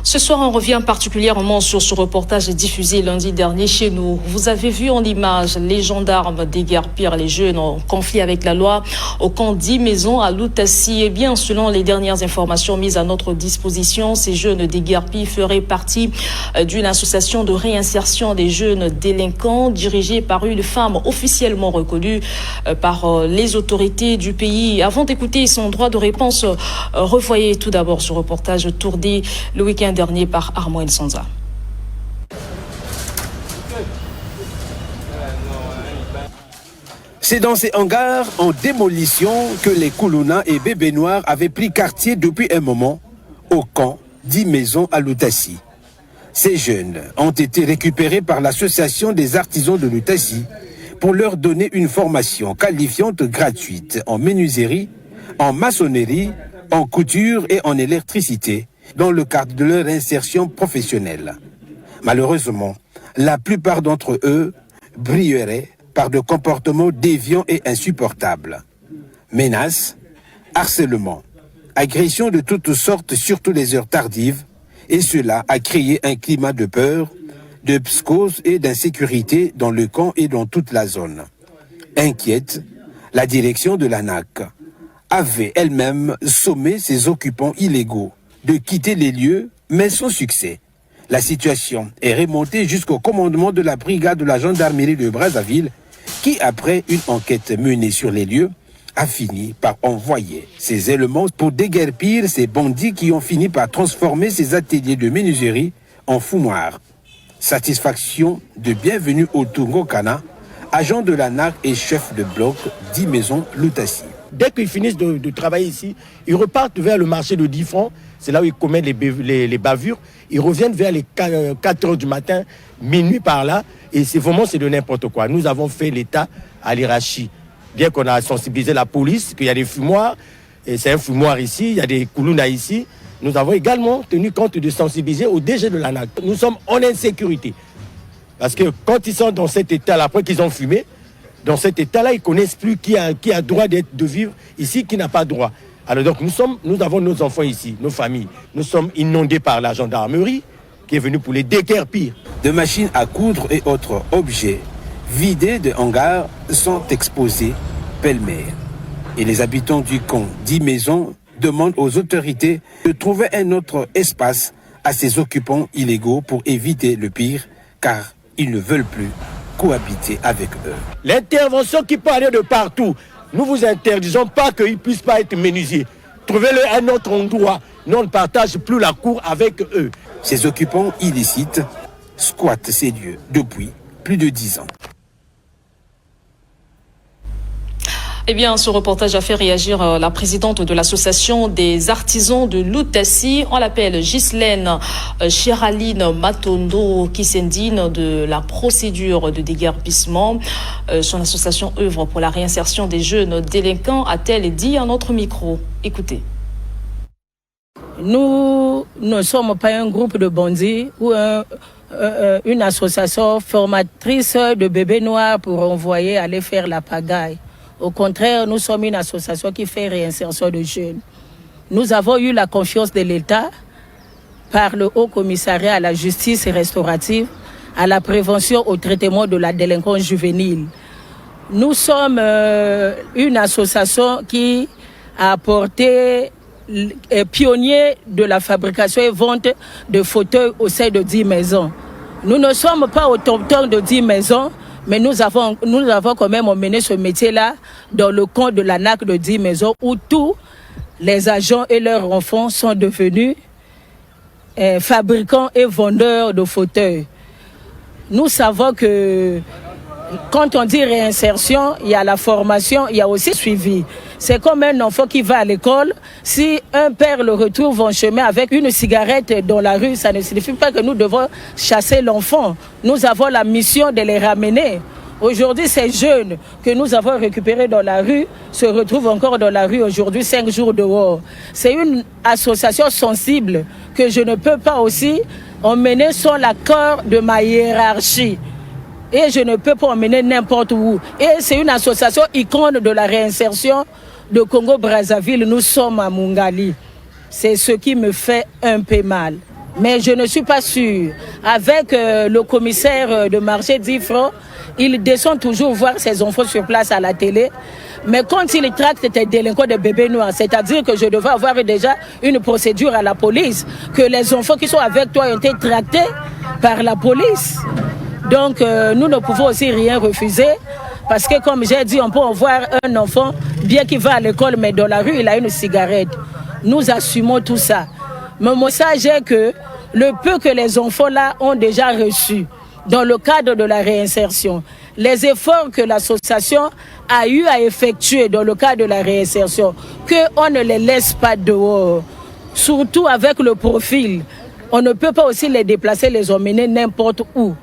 Ce soir, on revient particulièrement sur ce reportage diffusé lundi dernier chez nous. Vous avez vu en image les gendarmes déguerpir les jeunes en conflit avec la loi au camp 10 maisons à Lutassi. Eh bien, selon les dernières informations mises à notre disposition, ces jeunes déguerpis feraient partie d'une association de réinsertion des jeunes délinquants dirigée par une femme officiellement reconnue par les autorités du pays. Avant d'écouter son droit de réponse, revoyez tout d'abord ce reportage tourné le week-end dernier par Armand Sanza. C'est dans ces hangars en démolition que les Koulouna et Bébé Noir avaient pris quartier depuis un moment au camp 10 maisons à Lutassi. Ces jeunes ont été récupérés par l'association des artisans de Lutassi pour leur donner une formation qualifiante gratuite en menuiserie, en maçonnerie, en couture et en électricité dans le cadre de leur insertion professionnelle. Malheureusement, la plupart d'entre eux brilleraient par de comportements déviants et insupportables. Menaces, harcèlement, agressions de toutes sortes, surtout les heures tardives, et cela a créé un climat de peur, de psychose et d'insécurité dans le camp et dans toute la zone. Inquiète, la direction de l'ANAC avait elle-même sommé ses occupants illégaux de quitter les lieux, mais sans succès. La situation est remontée jusqu'au commandement de la brigade de la gendarmerie de Brazzaville, qui, après une enquête menée sur les lieux, a fini par envoyer ses éléments pour déguerpir ces bandits qui ont fini par transformer ces ateliers de menuiserie en fumoirs. Satisfaction de bienvenue au Tungo Kana, agent de l'ANAC et chef de bloc 10 maisons Lutassi. Dès qu'ils finissent de travailler ici, ils repartent vers le marché de 10 francs. C'est là où ils commettent les bavures. Ils reviennent vers les 4 heures du matin, minuit par là. Et c'est de n'importe quoi. Nous avons fait l'état à l'Irachi. Bien qu'on a sensibilisé la police, qu'il y a des fumoirs, et c'est un fumoir ici, il y a des Koulouna ici. Nous avons également tenu compte de sensibiliser au DG de l'ANAC. Nous sommes en insécurité. Parce que quand ils sont dans cet état-là, après qu'ils ont fumé, dans cet état-là, ils ne connaissent plus qui a droit de vivre ici, qui n'a pas droit. Alors donc nous avons nos enfants ici, nos familles. Nous sommes inondés par la gendarmerie qui est venue pour les déguerpir. De machines à coudre et autres objets vidés de hangars sont exposés pêle-mêle. Et les habitants du camp 10 maisons demandent aux autorités de trouver un autre espace à ces occupants illégaux pour éviter le pire, car ils ne veulent plus cohabiter avec eux. L'intervention qui peut aller de partout, nous vous interdisons pas qu'ils ne puissent pas être menuisiers. Trouvez-le un autre endroit. Nous, on ne partage plus la cour avec eux. Ces occupants illicites squattent ces lieux depuis plus de 10 ans. Eh bien, ce reportage a fait réagir la présidente de l'association des artisans de Lutassi. On l'appelle Ghislaine Chiraline Matondo, qui s'indigne de la procédure de déguerpissement. Son association œuvre pour la réinsertion des jeunes délinquants, a-t-elle dit à notre micro. Écoutez. Nous ne sommes pas un groupe de bandits ou une association formatrice de bébés noirs pour envoyer aller faire la pagaille. Au contraire, nous sommes une association qui fait réinsertion de jeunes. Nous avons eu la confiance de l'État par le Haut Commissariat à la justice restaurative, à la prévention au traitement de la délinquance juvénile. Nous sommes une association qui a apporté pionnier de la fabrication et vente de fauteuils au sein de 10 maisons. Nous ne sommes pas au top-top de 10 maisons, mais nous avons quand même emmené ce métier-là dans le camp de l'ANAC de 10 maisons où tous les agents et leurs enfants sont devenus fabricants et vendeurs de fauteuils. Nous savons que quand on dit réinsertion, il y a la formation, il y a aussi suivi. C'est comme un enfant qui va à l'école. Si un père le retrouve en chemin avec une cigarette dans la rue, ça ne signifie pas que nous devons chasser l'enfant. Nous avons la mission de les ramener. Aujourd'hui, ces jeunes que nous avons récupérés dans la rue se retrouvent encore dans la rue aujourd'hui, 5 jours dehors. C'est une association sensible que je ne peux pas aussi emmener sans l'accord de ma hiérarchie. Et je ne peux pas emmener n'importe où. Et c'est une association icône de la réinsertion de Congo-Brazzaville. Nous sommes à Mungali. C'est ce qui me fait un peu mal. Mais je ne suis pas sûre. Avec le commissaire de marché d'Ifro, il descend toujours voir ses enfants sur place à la télé. Mais quand il tracte des délinquants de bébés noirs, c'est-à-dire que je devais avoir déjà une procédure à la police, que les enfants qui sont avec toi ont été tractés par la police. Donc nous ne pouvons aussi rien refuser. Parce que comme j'ai dit, on peut voir un enfant, bien qu'il va à l'école, mais dans la rue, il a une cigarette. Nous assumons tout ça. Mais mon message est que le peu que les enfants-là ont déjà reçu dans le cadre de la réinsertion, les efforts que l'association a eu à effectuer dans le cadre de la réinsertion, qu'on ne les laisse pas dehors, surtout avec le profil. On ne peut pas aussi les déplacer, les emmener n'importe où.